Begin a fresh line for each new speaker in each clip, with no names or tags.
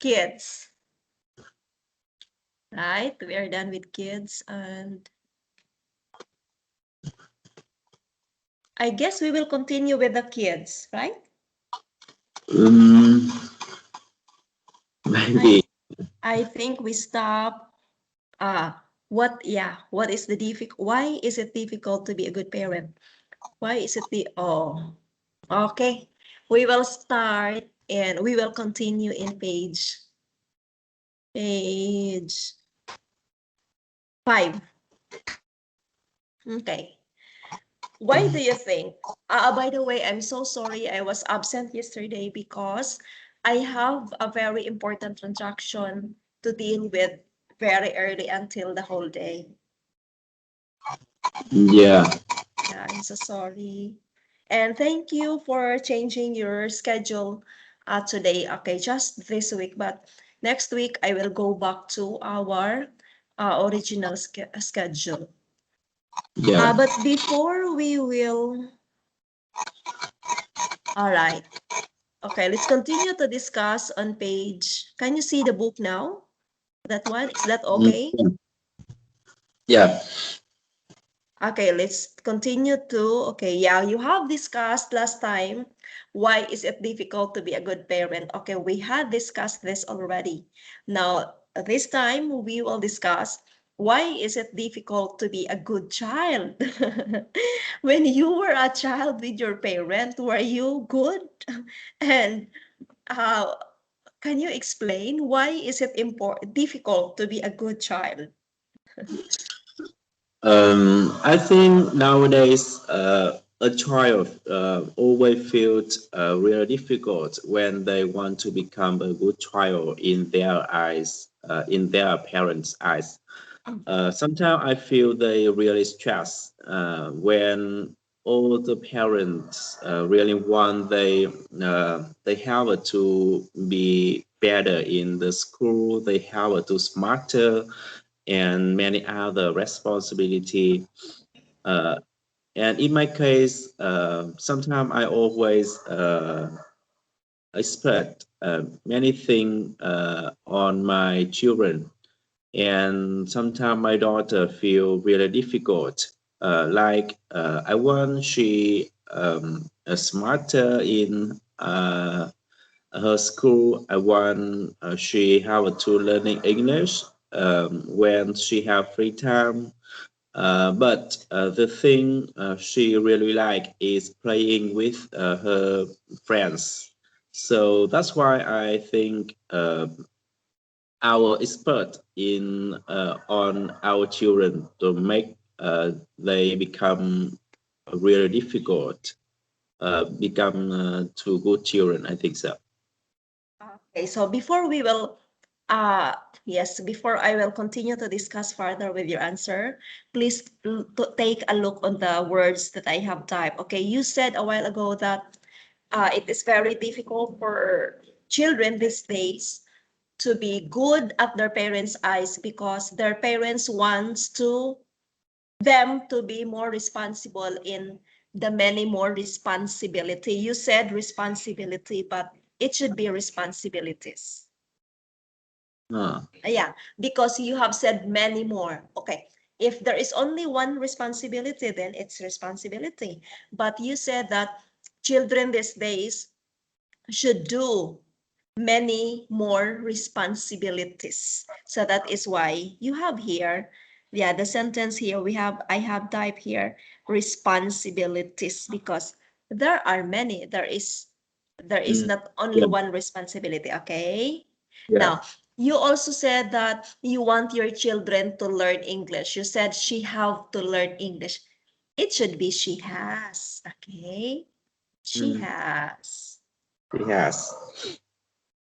kids. Right, we are done with kids, and I guess we will continue with the kids, right?
Maybe.
I think we stop. What is the why is it difficult to be a good parent? Why is it okay. We will start and we will continue in page 5. Okay. Why do you think? By the way, I'm so sorry I was absent yesterday because I have a very important transaction to deal with very early until the whole day.
Yeah.
Yeah, I'm so sorry. And thank you for changing your schedule today. Okay, just this week, but next week I will go back to our original schedule.
Yeah.
But before we will, all right. Okay, let's continue to discuss on page. Can you see the book now? That one, is that okay?
Yeah.
Okay, let's continue to, okay, yeah, you have discussed last time, why is it difficult to be a good parent? Okay, we had discussed this already. Now, this time we will discuss why is it difficult to be a good child? When you were a child with your parent, were you good? And uh, can you explain why is it difficult to be a good child?
I think nowadays a child always feels really difficult when they want to become a good child in their eyes, in their parents' eyes. Sometimes I feel they really stress when all the parents really want they have to be better in the school, they have to smarter and many other responsibility. Uh, and in my case, sometimes I always expect many things on my children, and sometimes my daughter feel really difficult. I want she smarter in her school. I want she have to learning English when she have free time. But the thing she really like is playing with her friends. So that's why I think our expert in on our children to make they become really difficult, become to good children. I think so.
Okay, so before we will, yes, before I will continue to discuss further with your answer, please take a look on the words that I have typed. Okay, you said a while ago that it is very difficult for children these days to be good at their parents' eyes because their parents wants them to be more responsible in the many more responsibility. You said responsibility, but it should be responsibilities. Yeah, because you have said many more. Okay, if there is only one responsibility, then it's responsibility. But you said that children these days should do many more responsibilities. So that is why you have here, yeah, the sentence here I have typed here responsibilities because there are many. There is not only
Yeah.
one responsibility, okay?
Yeah.
Now, you also said that you want your children to learn English. You said she have to learn English. It should be she has, okay? She
Mm.
has.
Yes.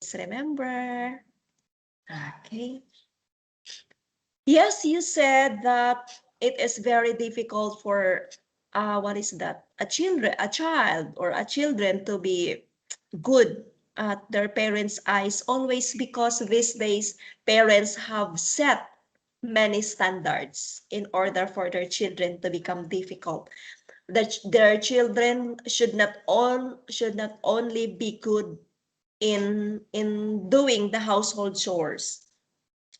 Just remember. Okay. Yes, you said that it is very difficult for what is that? A child or a children to be good at their parents' eyes always because these days parents have set many standards in order for their children to become difficult. That their children should not only be good in doing the household chores.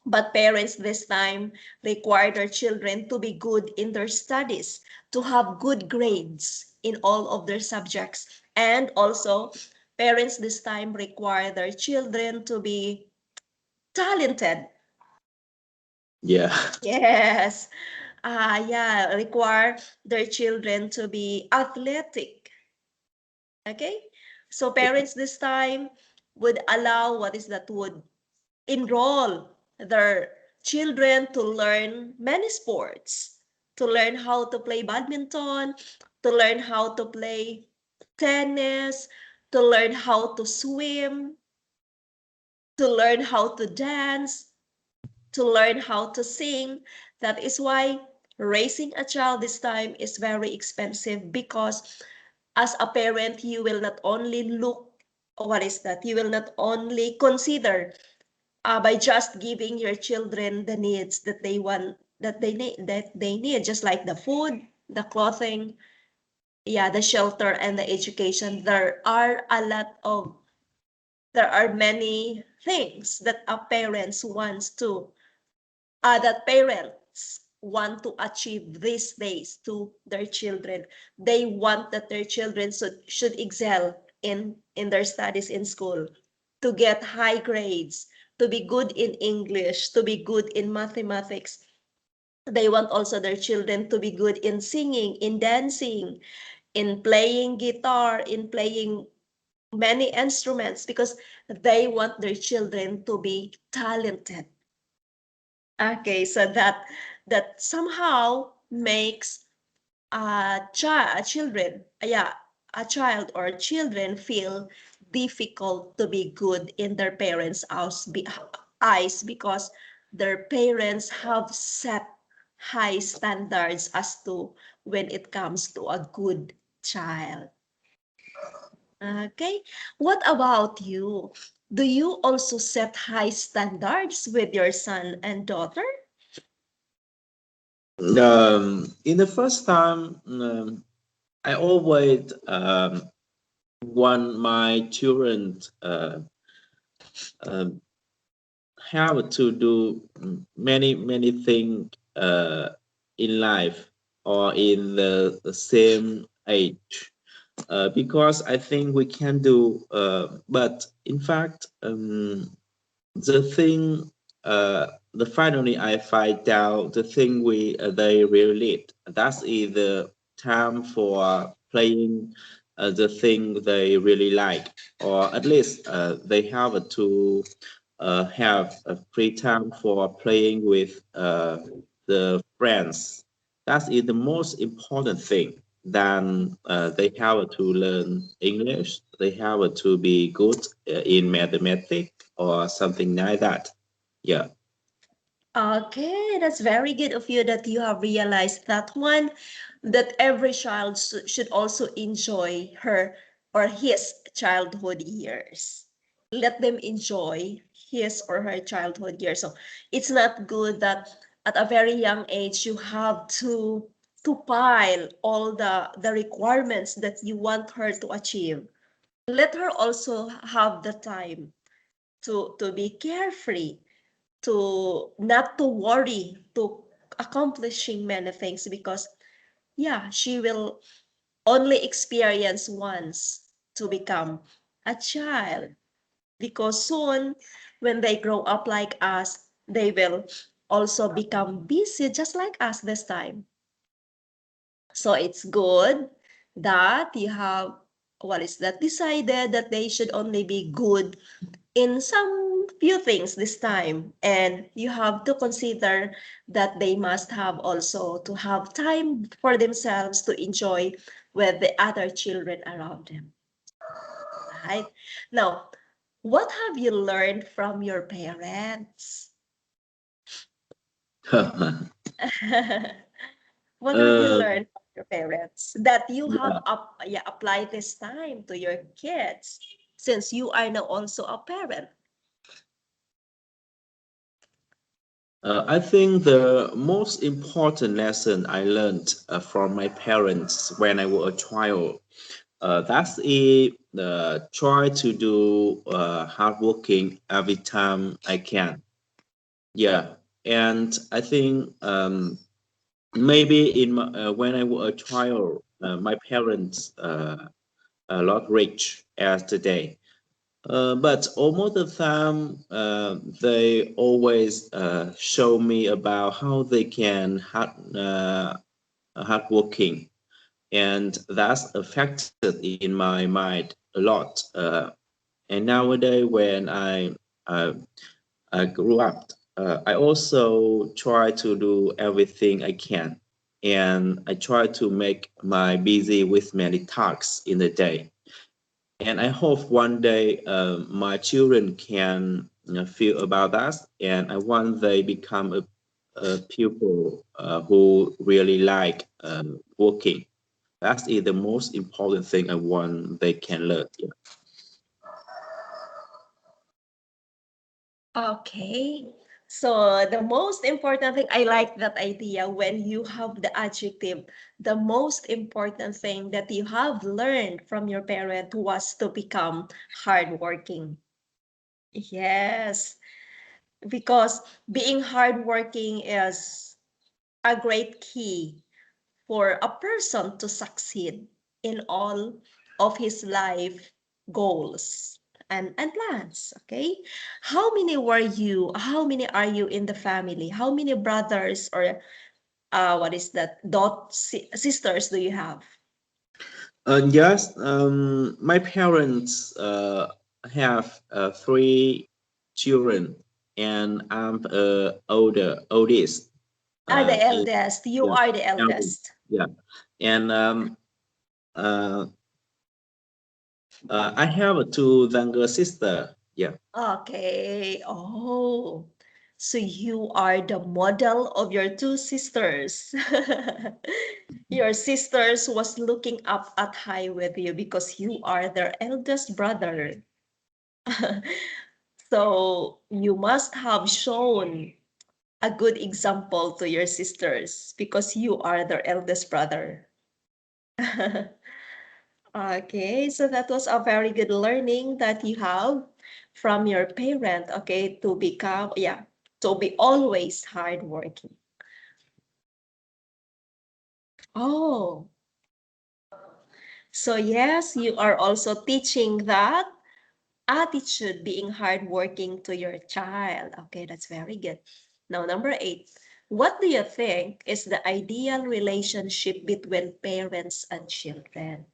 But parents this time require their children to be good in their studies, to have good grades in all of their subjects. And also, parents this time require their children to be talented.
Yeah.
Yes. Yeah, require their children to be athletic. Okay? So parents this time would allow, what is that, would enroll their children to learn many sports, to learn how to play badminton, to learn how to play tennis, to learn how to swim, to learn how to dance, to learn how to sing. That is why raising a child this time is very expensive, because as a parent, you will not only look, what is that? You will not only consider by just giving your children the needs that they want, that they need, just like the food, the clothing, yeah, the shelter and the education. There are many things that a parents wants to that parents want to achieve these days to their children. They want that their children should excel in their studies in school, to get high grades, to be good in English, to be good in mathematics. They want also their children to be good in singing, in dancing, in playing guitar, in playing many instruments, because they want their children to be talented. Okay, so that somehow makes a child or children feel difficult to be good in their eyes, because their parents have set high standards as to when it comes to a good child. Okay, what about you? Do you also set high standards with your son and daughter?
In the first time, I always want my children um, have to do many things in life or in the same age, because I think we can do, but in fact, the thing, the finally I find out the thing they really need. That's either time for playing the thing they really like, or at least they have to have a free time for playing with the friends. That is the most important thing. Then they have to learn English. They have to be good in mathematics or something like that. Yeah.
Okay, that's very good of you that you have realized that one, that every child should also enjoy her or his childhood years. Let them enjoy his or her childhood years. So it's not good that at a very young age you have to pile all the requirements that you want her to achieve. Let her also have the time to be carefree, to not to worry, to accomplishing many things, because yeah, she will only experience once to become a child, because soon when they grow up like us, they will also become busy just like us this time. So it's good that you have, what is that, decided that they should only be good in some few things this time, and you have to consider that they must have also to have time for themselves to enjoy with the other children around them, right? Now, what have you learned from your parents? What have you
uh,
learned from your parents that you have
yeah.
applied this time to your kids, since you are now also a parent?
I think the most important lesson I learned from my parents when I was a child That's it. Try to do hard working every time I can. Yeah, and I think maybe when I was a child, my parents are not rich as today. But almost the time, they always show me about how they can hard working, and that's affected in my mind a lot. And nowadays, when I grew up, I also try to do everything I can, and I try to make my busy with many tasks in the day. And I hope one day my children can feel about that, and I want they become a pupil who really like working. That is the most important thing I want they can learn. Yeah.
Okay. So the most important thing, I like that idea when you have the adjective, the most important thing that you have learned from your parent was to become hardworking. Yes, because being hardworking is a great key for a person to succeed in all of his life goals and plans. Okay, how many are you in the family? How many brothers or what is that, sisters do you have?
Yes, my parents have three children, and I'm oldest.
You are the
In,
eldest, you
yeah,
are the
eldest.
eldest.
Yeah, and uh, I have a two younger sister. Yeah.
Okay. Oh, so you are the model of your two sisters. Your sisters was looking up at high with you because you are their eldest brother. So you must have shown a good example to your sisters because you are their eldest brother. Okay, so that was a very good learning that you have from your parent, okay, to become, yeah, to be always hardworking. Oh, so yes, you are also teaching that attitude, being hardworking to your child. Okay, that's very good. Now, number 8, what do you think is the ideal relationship between parents and children?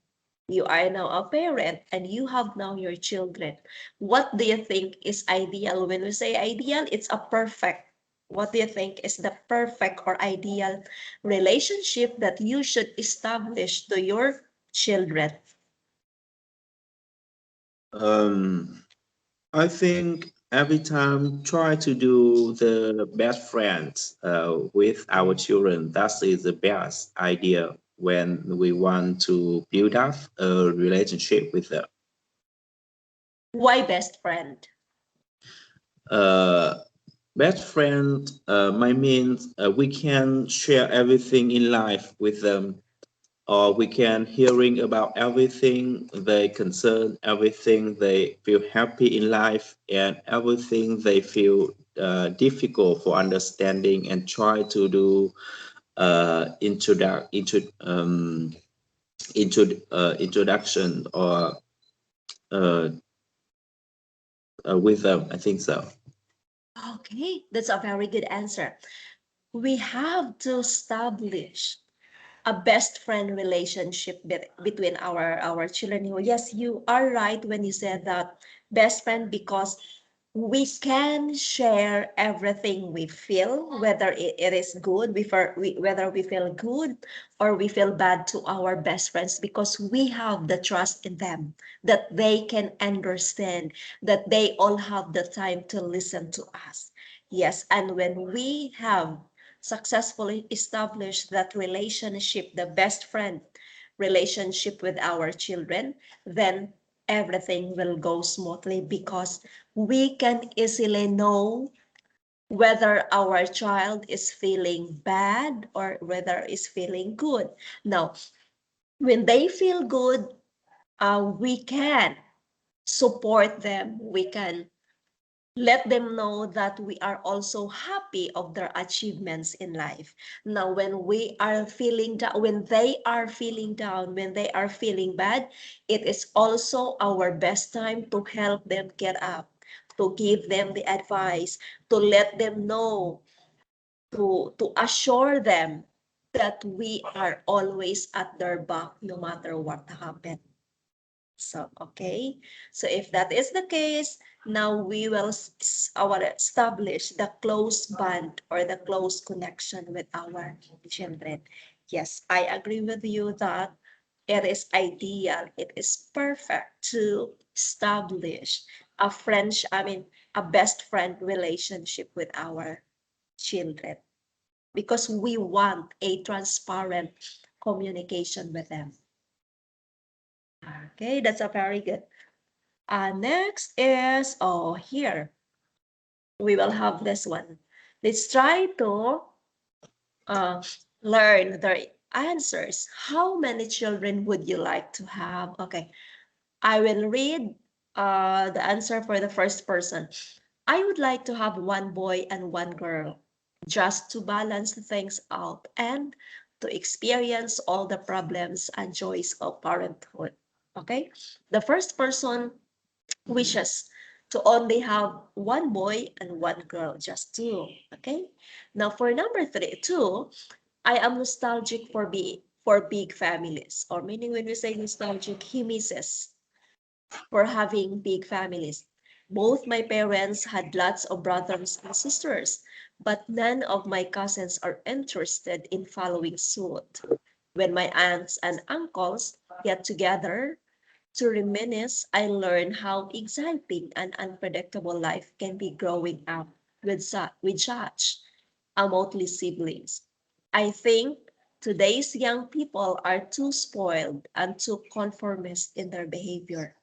You are now a parent and you have now your children. What do you think is ideal? When we say ideal, it's a perfect. What do you think is the perfect or ideal relationship that you should establish to your children?
Um, I think every time try to do the best friends with our children. That is the best idea when we want to build up a relationship with them.
Why best friend?
Uh, Best friend, my means we can share everything in life with them, or we can hearing about everything they concern, everything they feel happy in life, and everything they feel difficult for understanding, and try to do introduction or uh, with them. I think so.
Okay, that's a very good answer. We have to establish a best friend relationship between our children. Yes, you are right when you said that best friend, because we can share everything we feel, whether it is good, whether we feel good or we feel bad, to our best friends, because we have the trust in them that they can understand, that they all have the time to listen to us. Yes, and when we have successfully established that relationship, the best friend relationship with our children, then everything will go smoothly because we can easily know whether our child is feeling bad or whether is feeling good. Now, when they feel good, we can support them. We can let them know that we are also happy of their achievements in life. Now, when we are feeling down, when they are feeling down, when they are feeling bad, it is also our best time to help them get up, to give them the advice, to let them know, to assure them that we are always at their back no matter what happens. So, okay. So if that is the case, now we will establish the close bond or the close connection with our children. Yes, I agree with you that it is ideal, it is perfect to establish a a best friend relationship with our children because we want a transparent communication with them. Okay, that's a very good. Next is, oh, here, we will have this one. Let's try to uh, learn their answers. How many children would you like to have? Okay, I will read the answer for the first person. I would like to have one boy and one girl, just to balance things out and to experience all the problems and joys of parenthood. Okay, the first person wishes to only have one boy and one girl, just two. Okay. Now for number two, I am nostalgic for big families, or meaning when we say nostalgic, he misses for having big families. Both my parents had lots of brothers and sisters, but none of my cousins are interested in following suit. When my aunts and uncles get together, to reminisce, I learned how exciting and unpredictable life can be growing up with such motley siblings. I think today's young people are too spoiled and too conformist in their behavior,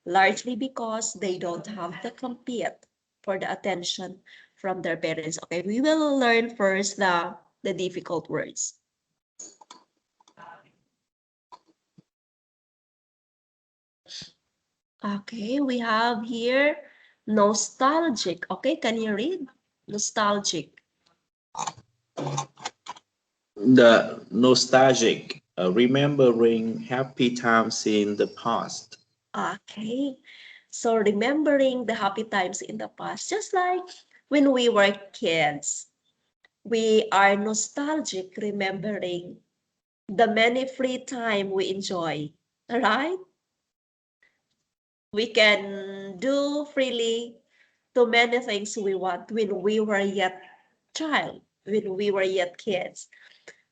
largely because they don't have to compete for the attention from their parents. Okay, we will learn first the difficult words. Okay, we have here nostalgic. Okay, can you read? Nostalgic.
The nostalgic, remembering happy times in the past.
Okay, so remembering the happy times in the past, just like when we were kids, we are nostalgic remembering the many free time we enjoy, right? We can do freely to many things we want when we were yet child, when we were yet kids.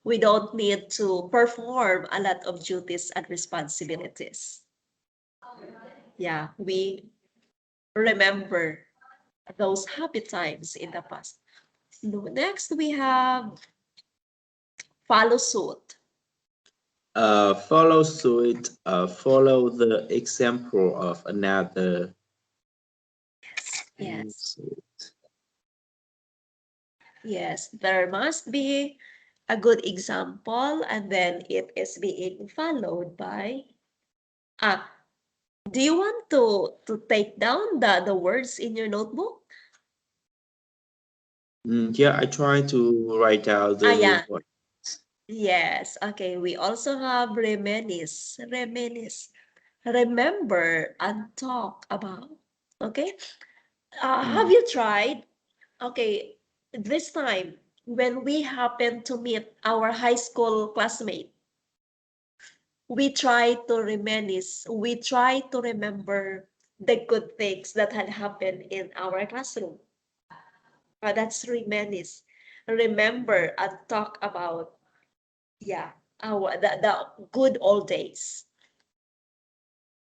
We don't need to perform a lot of duties and responsibilities. Yeah, we remember those happy times in the past. Next, we have follow suit.
Follow suit, follow the example of another.
Yes, yes, there must be a good example, and then it is being followed by. Ah, do you want to take down the words in your notebook?
Yeah, I try to write out
Ah,
the
yeah.
what.
Yes. Okay. We also have reminisce. Reminisce. Remember and talk about. Okay. Have
Mm.
you tried? Okay. This time, when we happen to meet our high school classmate, we try to reminisce. We try to remember the good things that had happened in our classroom. That's reminisce. Remember and talk about, yeah, the good old days.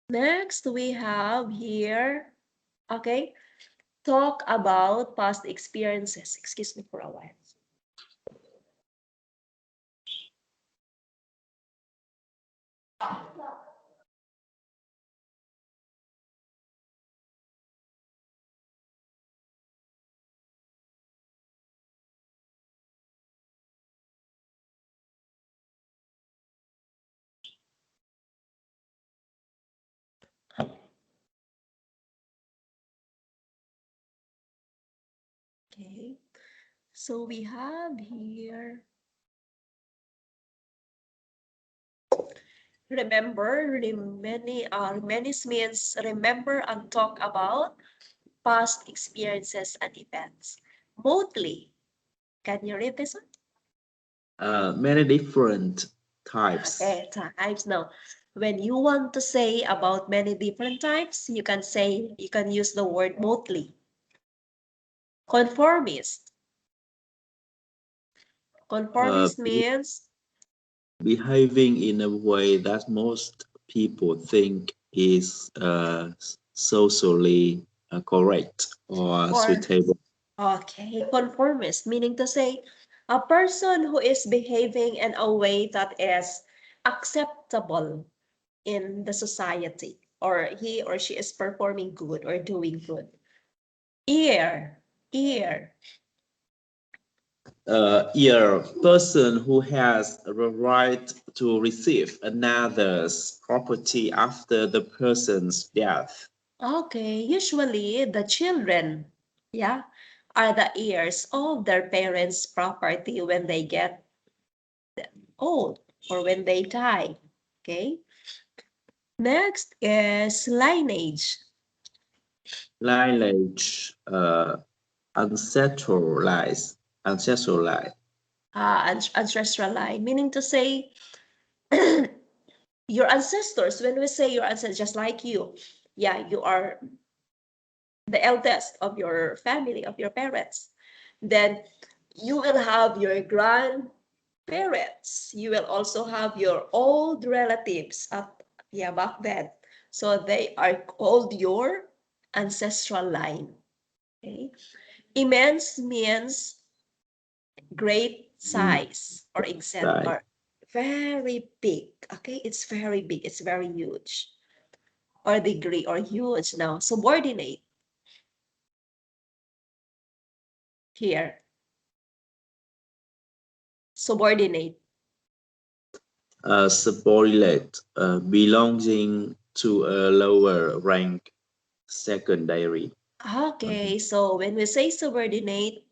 Next, we have here, okay, talk about past experiences. Excuse me for a while. Okay, so we have here, remember, reminisce means remember and talk about past experiences and events. Mostly, can you read this one?
Many different types.
Okay, types. Now, when you want to say about many different types, you can use the word mostly. Conformist.
Uh,
Conformist means,
behaving in a way that most people think is socially correct or
or
suitable.
okay, conformist, meaning to say a person who is behaving in a way that is acceptable in the society, or he or she is performing good or doing good. Ear, ear.
A person who has the right to receive another's property after the person's death.
Okay, usually the children, yeah, are the heirs of their parents' property when they get old or when they die. Okay. Next is lineage.
Lineage, ancestral line.
Ancestral line, meaning to say your ancestors. When we say your ancestors, just like you, yeah, you are the eldest of your family, of your parents. Then you will have your grandparents. You will also have your old relatives at, yeah, back then. So they are called your ancestral line. Okay. Immense means great size or extent
Right.
or very big. Okay, it's very big, it's very huge. Or degree or huge. Now subordinate here. Subordinate.
Subordinate, belonging to a lower rank, secondary.
Okay, so when we say subordinate,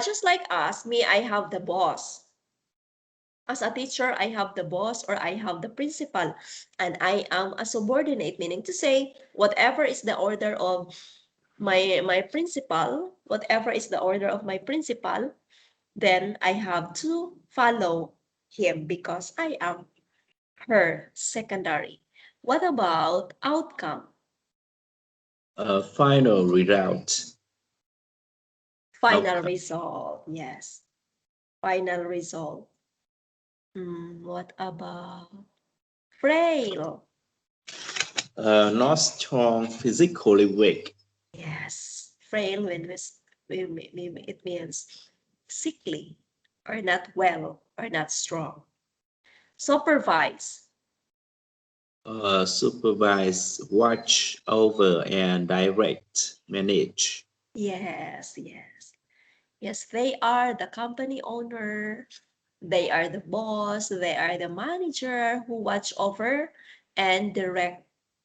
just like us, me, I have the boss. As a teacher, I have the boss or I have the principal, and I am a subordinate, meaning to say whatever is the order of my principal, whatever is the order of my principal, then I have to follow him because I am her secondary. What about outcome?
Final result.
Final
Outcome.
result. Yes, final result. What about frail?
Not strong, physically weak.
Yes, frail when it means sickly or not well or not strong. Supervise.
Supervise, watch over, and direct, manage.
Yes, yes. Yes, they are the company owner. They are the boss. They are the manager who watch over and direct,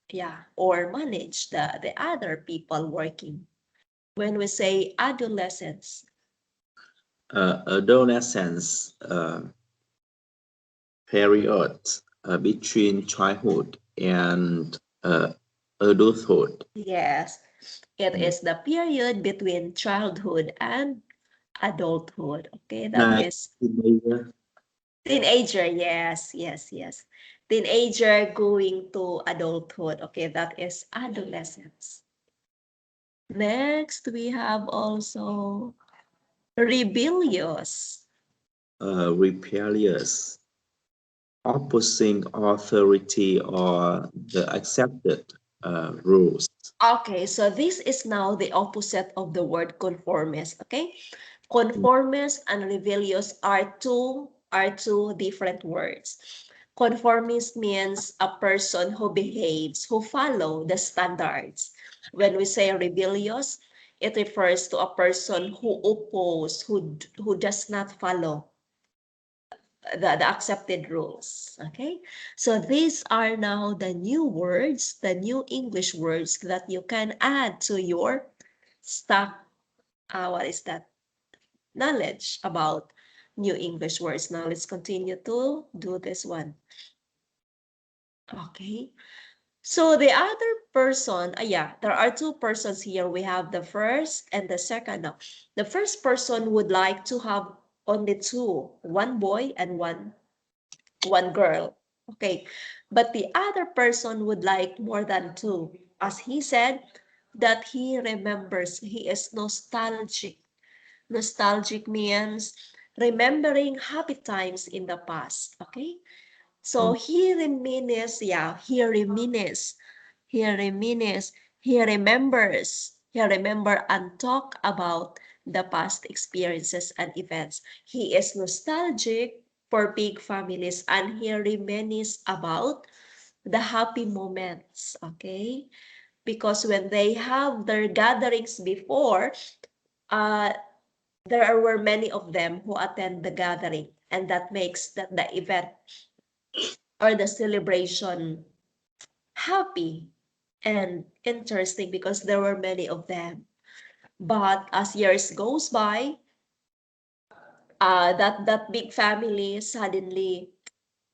yeah, or manage the other people working. When we say adolescence,
Adolescence, period between childhood and adulthood.
yes, it is the period between childhood and adulthood. Okay, that
Like
is
teenager.
teenager. Yes, yes, yes. Teenager going to adulthood. Okay, that is adolescence. Next, we have also rebellious.
Rebellious, opposing authority or the accepted rules.
Okay, so this is now the opposite of the word conformist. Okay, conformist and rebellious are two different words. Conformist means a person who behaves, who follow the standards. When we say rebellious, it refers to a person who oppose, who does not follow the accepted rules. Okay, so these are now the new words, the new English words that you can add to your stock what is that? Knowledge about new English words. Now let's continue to do this one. Okay. So the other person, yeah, there are two persons here. We have the first and the second. Now, the first person would like to have only two, one boy and one girl. Okay. But the other person would like more than two. As he said, that he remembers, he is nostalgic. Nostalgic means remembering happy times in the past. Okay. So
Mm.
he reminisces, yeah, he remembers, he remember and talk about the past experiences and events. He is nostalgic for big families and he reminisces about the happy moments, okay? Because when they have their gatherings before, uh, there were many of them who attend the gathering and that makes that the event or the celebration happy and interesting because there were many of them. But as years goes by, that big family suddenly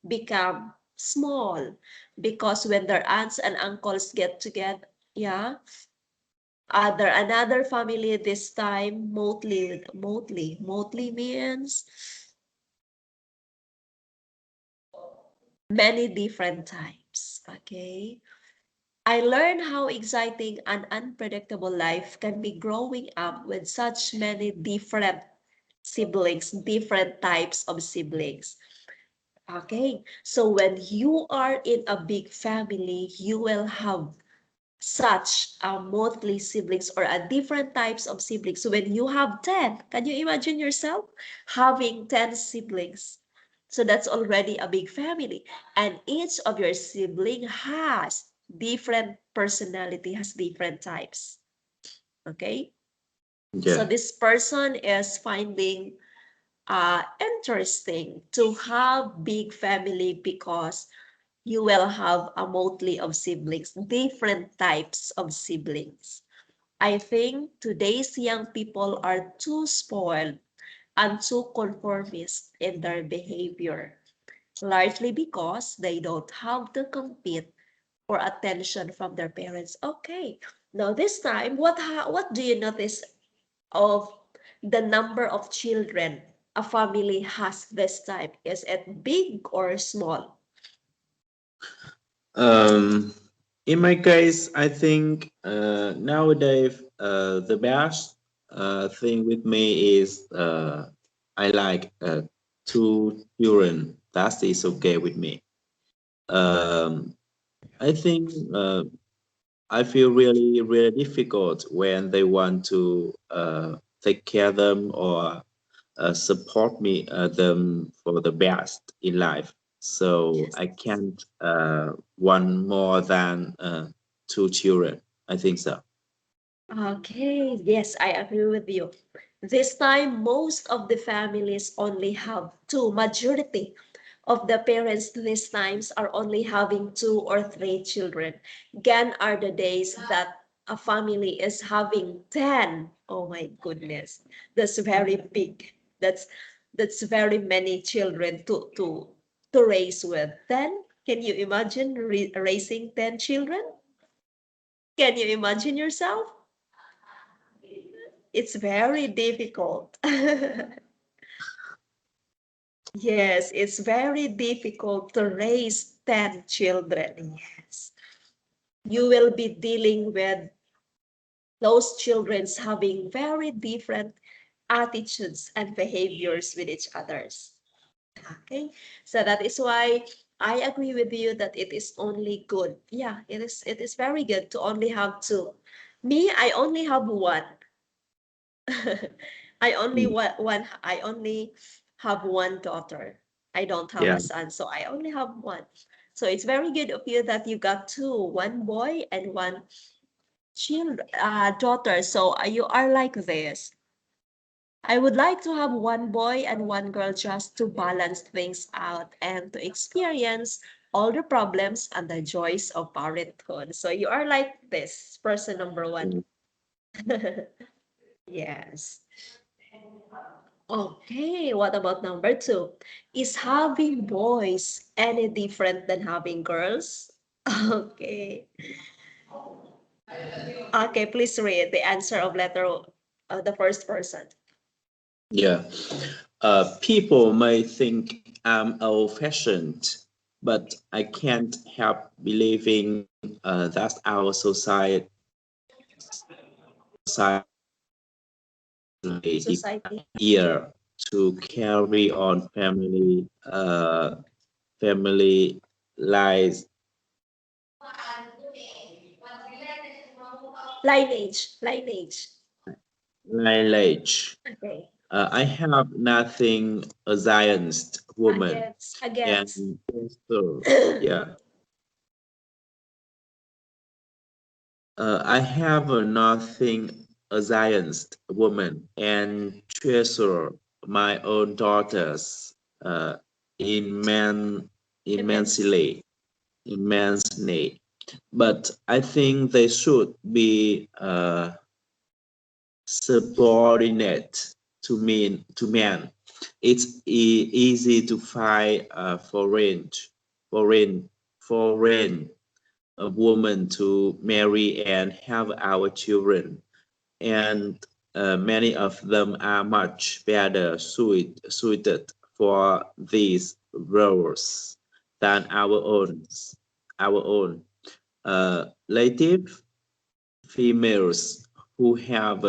become small because when their aunts and uncles get together, yeah, other another family this time mostly means many different types. Okay. I learned how exciting and unpredictable life can be growing up with such many different siblings, different types of siblings. Okay, so when you are in a big family, you will have such a monthly siblings or a different types of siblings. So when you have 10, can you imagine yourself having 10 siblings? So that's already a big family. And each of your sibling has different personality, has different types. Okay? So
Yeah.
this person is finding interesting to have big family because you will have a multitude of siblings, different types of siblings. I think today's young people are too spoiled and too conformist in their behavior, largely because they don't have to compete or attention from their parents. Okay, now this time, what do you notice of the number of children a family has this time? Is it big or small?
Um, in my case, I think nowadays the best thing with me is I like two children. That is okay with me. Um, I think I feel really difficult when they want to take care of them or support me them for the best in life. So I can't want more than two children. I think so.
Okay, yes, I agree with you. This time, most of the families only have two. Majority of the parents these times are only having two or three children. Gone are the days that a family is having 10. Oh my goodness, that's very big. That's very many children to raise with. Then, can you imagine raising 10 children? Can you imagine yourself? It's very difficult. Yes, it's very difficult to raise 10 children. Yes. You will be dealing with those children's having very different attitudes and behaviors with each others. Okay, so that is why I agree with you that it is only good. Yeah, it is very good to only have two. Me, I only have one.
Mm.
I only have one daughter. I don't have a
Yeah.
son, so I only have one. So it's very good of you that you got two, one boy and one daughter. So you are like this. I would like to have one boy and one girl just to balance things out and to experience all the problems and the joys of parenthood. So you are like this person number one.
Mm.
Yes. Okay, what about number two? Is having boys any different than having girls? Okay. Okay, please read the answer of letter the first person.
Yeah. People may think I'm old-fashioned, but I can't help believing that our society
Society.
here to carry on family lives
Lineage.
lineage.
Okay.
I have nothing against women
Against.
and also, yeah, I have nothing against women and treasure my own daughters immen
Immense.
immensely, immensely. But I think they should be subordinate to men. It's easy to find foreign, foreign a woman to marry and have our children, and many of them are much better suited for these roles than our own native females who have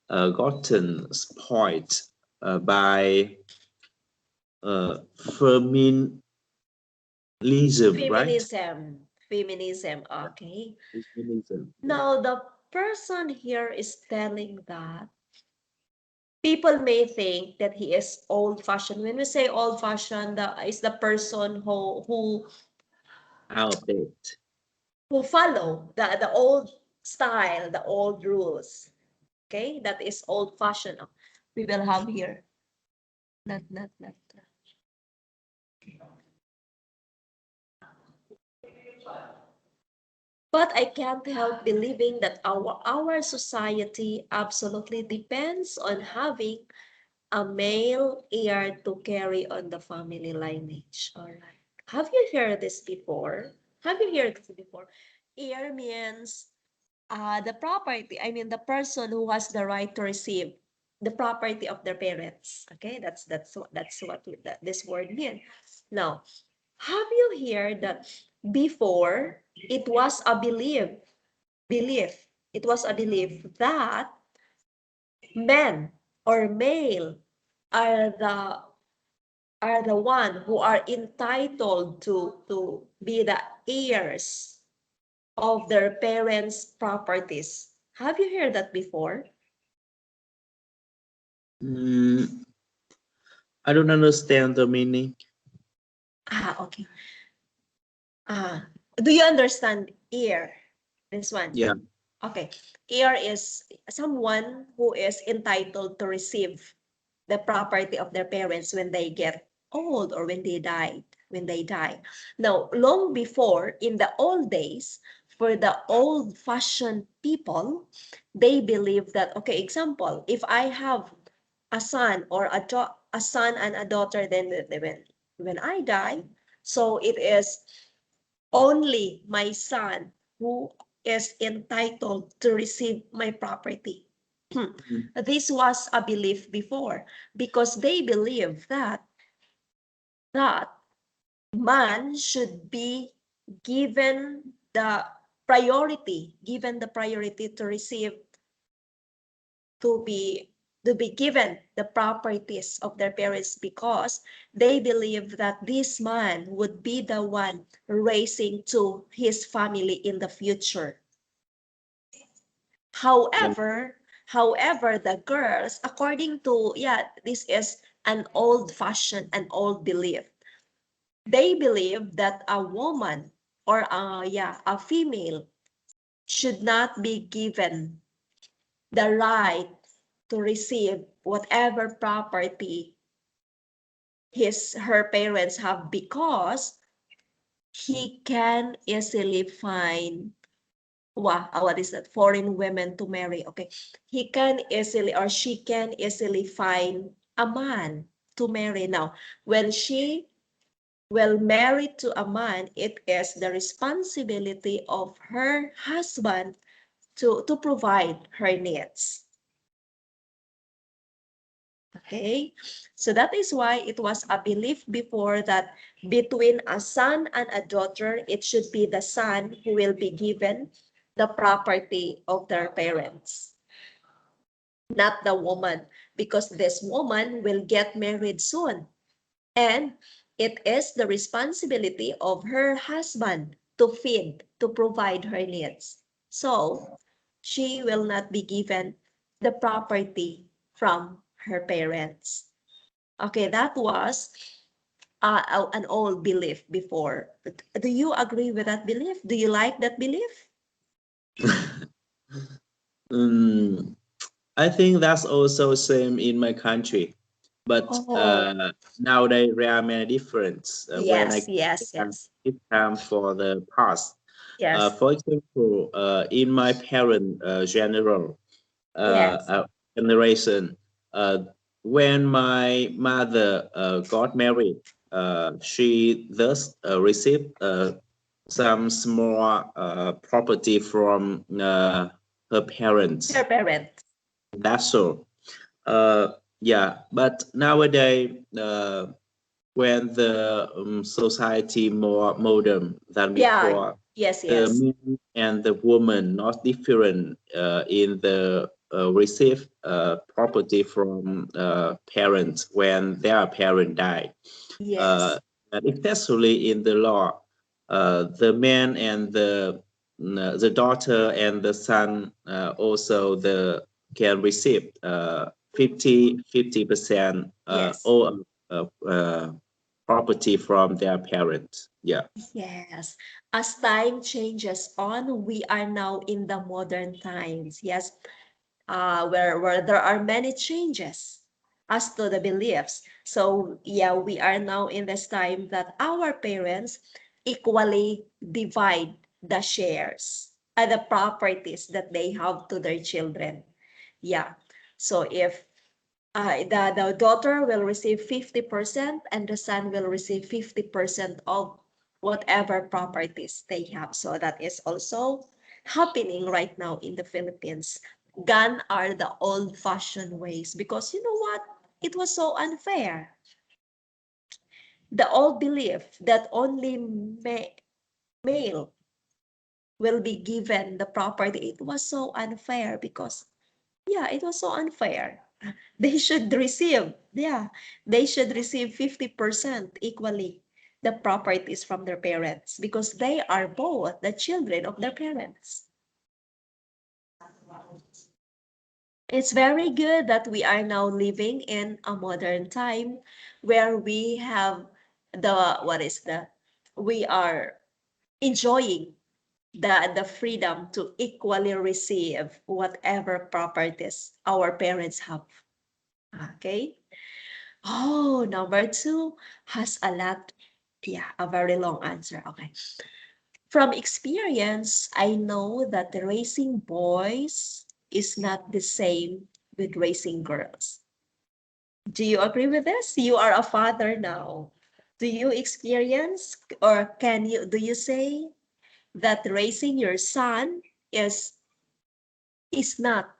gotten spoiled by feminism, right?
Feminism. Okay.
Feminism, yeah.
Now the person here is telling that people may think that he is old fashioned. When we say old fashioned, is the person
Outdated.
who follow the old style, the old rules. Okay, that is old fashioned. We will have here. Not. But I can't help believing that our society absolutely depends on having a male heir to carry on the family lineage. All right. Have you heard this before? Have you heard this before? Heir means the property, I mean the person who has the right to receive the property of their parents. Okay, that's what this word means. Now, have you heard that before it was a belief, it was a belief that men or male are the one who are entitled to be the heirs of their parents' properties. Have you heard that before?
Mm, I don't understand the meaning.
Okay. Do you understand heir? This one.
Yeah.
Okay. Heir is someone who is entitled to receive the property of their parents when they get old or when they die. Now, long before, in the old days, for the old-fashioned people, they believe that, okay, example, if I have a son or a son and a daughter, then when I die, so it is only my son who is entitled to receive my property.
Mm.
This was a belief before because they believe that man should be given the priority to receive to be to be given the properties of their parents because they believe that this man would be the one raising to his family in the future.
Yeah.
However, the girls, according to, yeah, this is an old belief. They believe that a woman or a female should not be given the right to receive whatever property her parents have because he can easily find what is that, foreign women to marry. Okay, he can easily or she can easily find a man to marry. Now when she will marry to a man, it is the responsibility of her husband to provide her needs. Okay, so that is why it was a belief before that between a son and a daughter, it should be the son who will be given the property of their parents, not the woman, because this woman will get married soon. And it is the responsibility of her husband to feed, to provide her needs. So she will not be given the property from her parents. Okay, that was an old belief before. Do you agree with that belief? Do you like that belief?
Um, I think that's also same in my country, but
Oh,
nowadays there are many difference when
yes,
I
yes, yes,
give time for the past.
yes,
For example, in my parent general
yes,
generation, uh, when my mother got married, she thus received some small property from her
her
parents.
parents.
That's all. Uh, yeah, but nowadays, when the society more modern than
Yeah,
before,
yes,
the
yes,
man and the woman not different in the receive property from parents when their parent died. Uh,
yes,
and especially in the law, the man and the daughter and the son also the can receive 50%
yes.
all property from their parents. Yeah.
Yes, as time changes on, we are now in the modern times. Yes, where there are many changes as to the beliefs. So yeah, we are now in this time that our parents equally divide the shares and the properties that they have to their children. Yeah. So if the daughter will receive 50% and the son will receive 50% of whatever properties they have. So that is also happening right now in the Philippines. Gone are the old-fashioned ways because you know what? It was so unfair. The old belief that only male will be given the property, it was so unfair because yeah, it was so unfair. They should receive, yeah, they should receive 50% equally the properties from their parents because they are both the children of their parents. It's very good that we are now living in a modern time where we have what is we are enjoying the freedom to equally receive whatever properties our parents have. Okay. Oh, number two has a lot, yeah, a very long answer. Okay. From experience, I know that raising boys is not the same with raising girls. Do you agree with this? You are a father now. Do you experience or do you say that raising your son is is not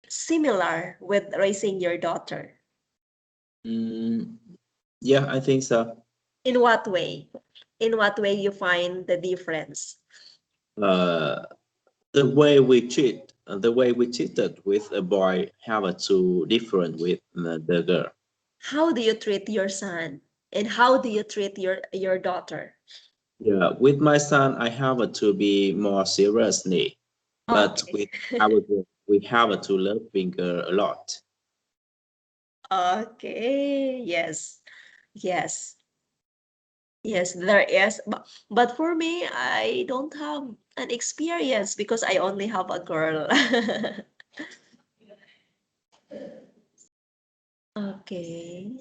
similar with raising your daughter?
Mm, yeah, I think so.
In what way? In what way you find the difference?
Uh, the way we treated with a boy have to different with the girl.
How do you treat your son? And how do you treat your daughter?
Yeah, with my son, I have to be more seriously, but
Okay.
with our girl, we have to loving her a lot.
Okay. Yes. Yes. Yes, there is. But for me, I don't have an experience because I only have a girl. Okay.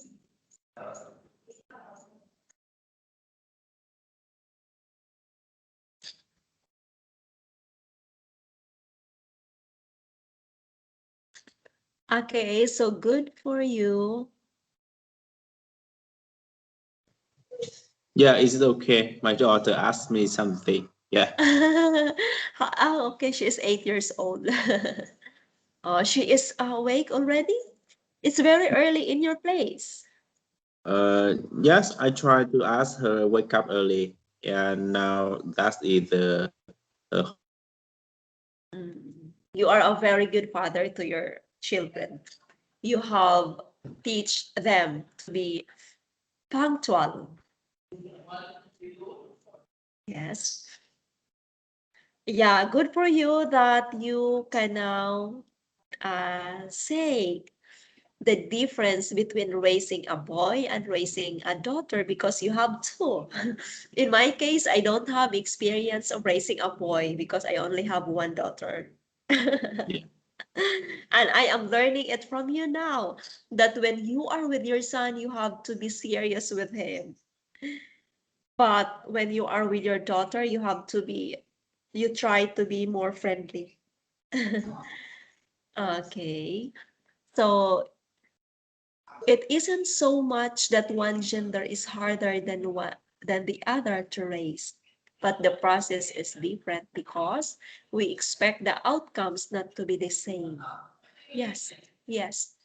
Okay, so good for you.
Yeah, is it okay? My daughter asked me something. Yeah.
Oh, okay, she is 8 years old. Oh, she is awake already? It's very early in your place.
Yes, I tried to ask her wake up early, and now that is her homework.
Mm. You are a very good father to your children. You have teach them to be punctual. Yes. Yeah, good for you that you can now say the difference between raising a boy and raising a daughter because you have two. In my case, I don't have experience of raising a boy because I only have one daughter.
Yeah.
And I am learning it from you now that when you are with your son, you have to be serious with him. But when you are with your daughter, you try to be more friendly. Okay. So it isn't so much that one gender is harder than the other to raise, but the process is different because we expect the outcomes not to be the same. Yes, yes,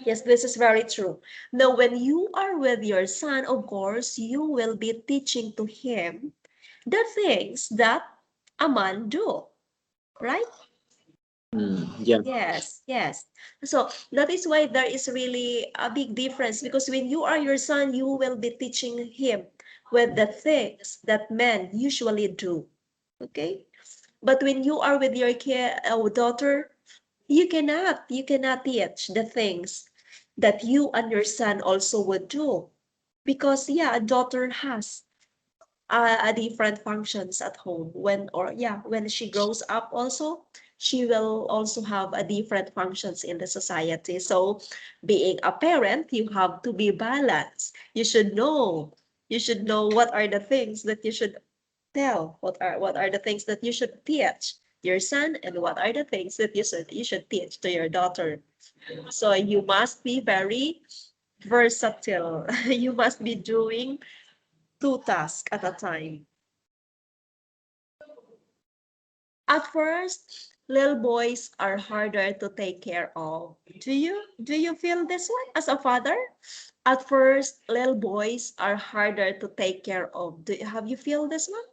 yes, this is very true. Now, when you are with your son, of course, you will be teaching to him the things that a man do, right?
Yeah.
Yes, yes. So that is why there is really a big difference because when you are your son, you will be teaching him with the things that men usually do. Okay? But when you are with your daughter, you cannot teach the things that you and your son also would do. Because yeah, a daughter has a different functions at home when she grows up also she will also have a different functions in the society. So being a parent, you have to be balanced. You should know what are the things that you should tell, what are the things that you should teach your son, and what are the things that you should teach to your daughter. So you must be very versatile. You must be doing two tasks at a time. At first, little boys are harder to take care of. Do you feel this one as a father? At first, little boys are harder to take care of. Have you feel this one?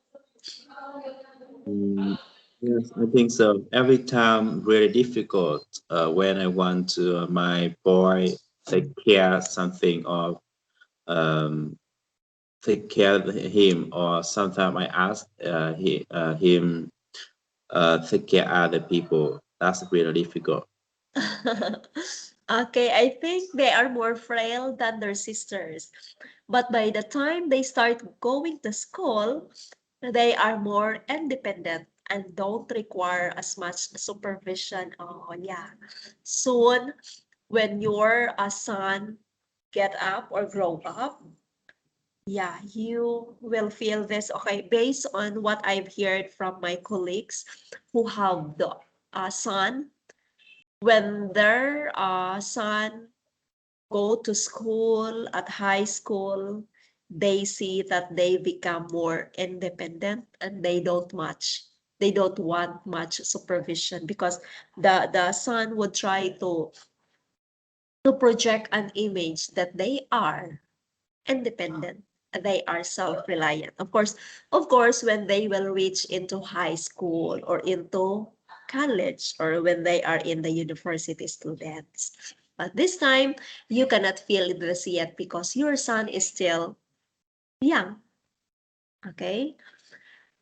Mm, yes, I think so. Every time really difficult when I want to my boy take care something or um, take care of him, or sometimes I ask him take care other people. That's really difficult.
Okay, I think they are more frail than their sisters. But by the time they start going to school, they are more independent and don't require as much supervision. Oh, yeah. Soon, when your son get up or grow up, yeah, you will feel this. Okay, based on what I've heard from my colleagues who have the son, when their son go to school at high school, they see that they become more independent and they don't want much supervision because the son would try to project an image that they are independent, they are self-reliant. Of course, when they will reach into high school or into college or when they are in the university students. But this time, you cannot feel this yet because your son is still young, okay?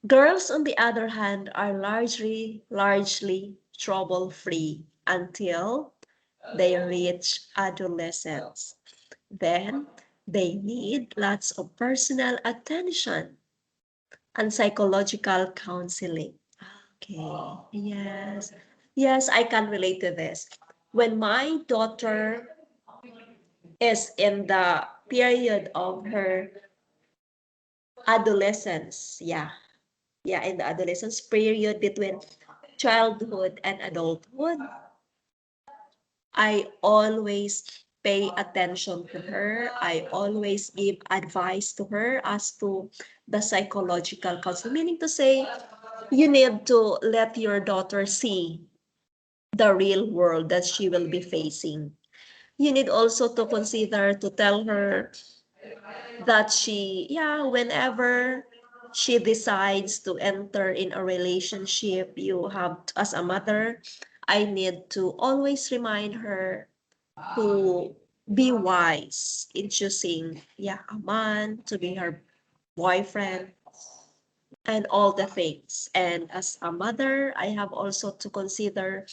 Girls, on the other hand, are largely trouble-free until they reach adolescence. Then they need lots of personal attention and psychological counseling. Okay, yes. Yes, I can relate to this. When my daughter is in the period of her adolescence, yeah, in the adolescence period between childhood and adulthood, I always pay attention to her. I always give advice to her as to the psychological counsel, meaning to say, you need to let your daughter see the real world that she will be facing. You need also to consider to tell her that whenever she decides to enter in a relationship, you have, as a mother, I need to always remind her to be wise in choosing, a man to be her boyfriend and all the things. And as a mother, I have also to consider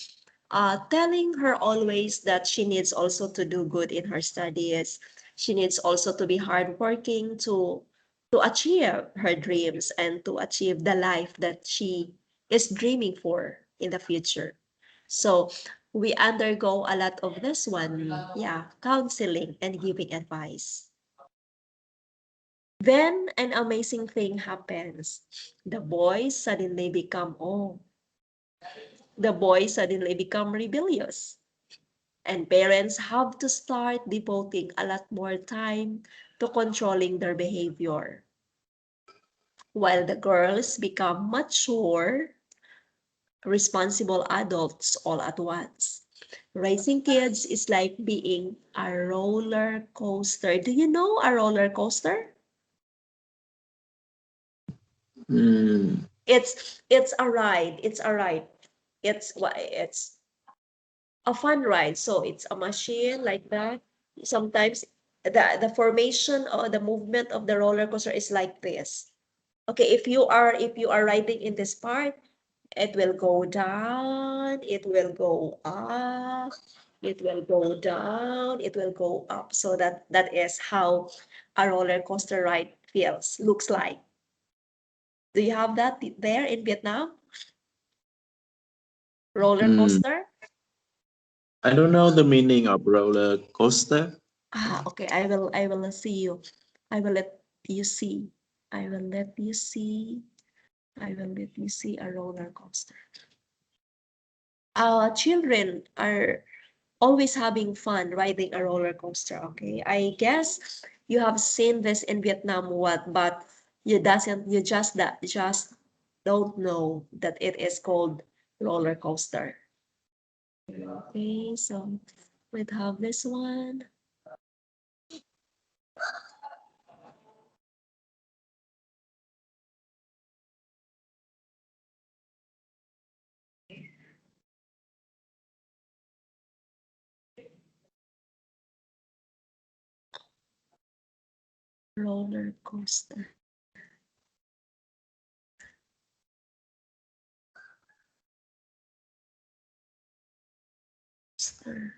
telling her always that she needs also to do good in her studies. She needs also to be hardworking to achieve her dreams and to achieve the life that she is dreaming for in the future. So we undergo a lot of this one, counseling and giving advice. Then an amazing thing happens. The boys suddenly become, the boys suddenly become rebellious. And parents have to start devoting a lot more time to controlling their behavior. While the girls become mature, responsible adults all at once. Raising kids is like being a roller coaster. Do you know a roller coaster?
Mm,
It's a ride. It's a ride. It's a fun ride. So it's a machine like that. Sometimes the formation or the movement of the roller coaster is like this. Okay, if you are riding in this part, it will go down, it will go up, it will go down, it will go up. So that is how a roller coaster ride looks like. Do you have that there in Vietnam? Roller
mm.
coaster?
I don't know the meaning of roller coaster.
Okay. I will see you. I will let you see. I will let you see. I will let you see a roller coaster. Our children are always having fun riding a roller coaster. Okay. I guess you have seen this in Vietnam, but you just don't know that it is called roller coaster. Okay, so we have this one. Roller coaster. Coaster.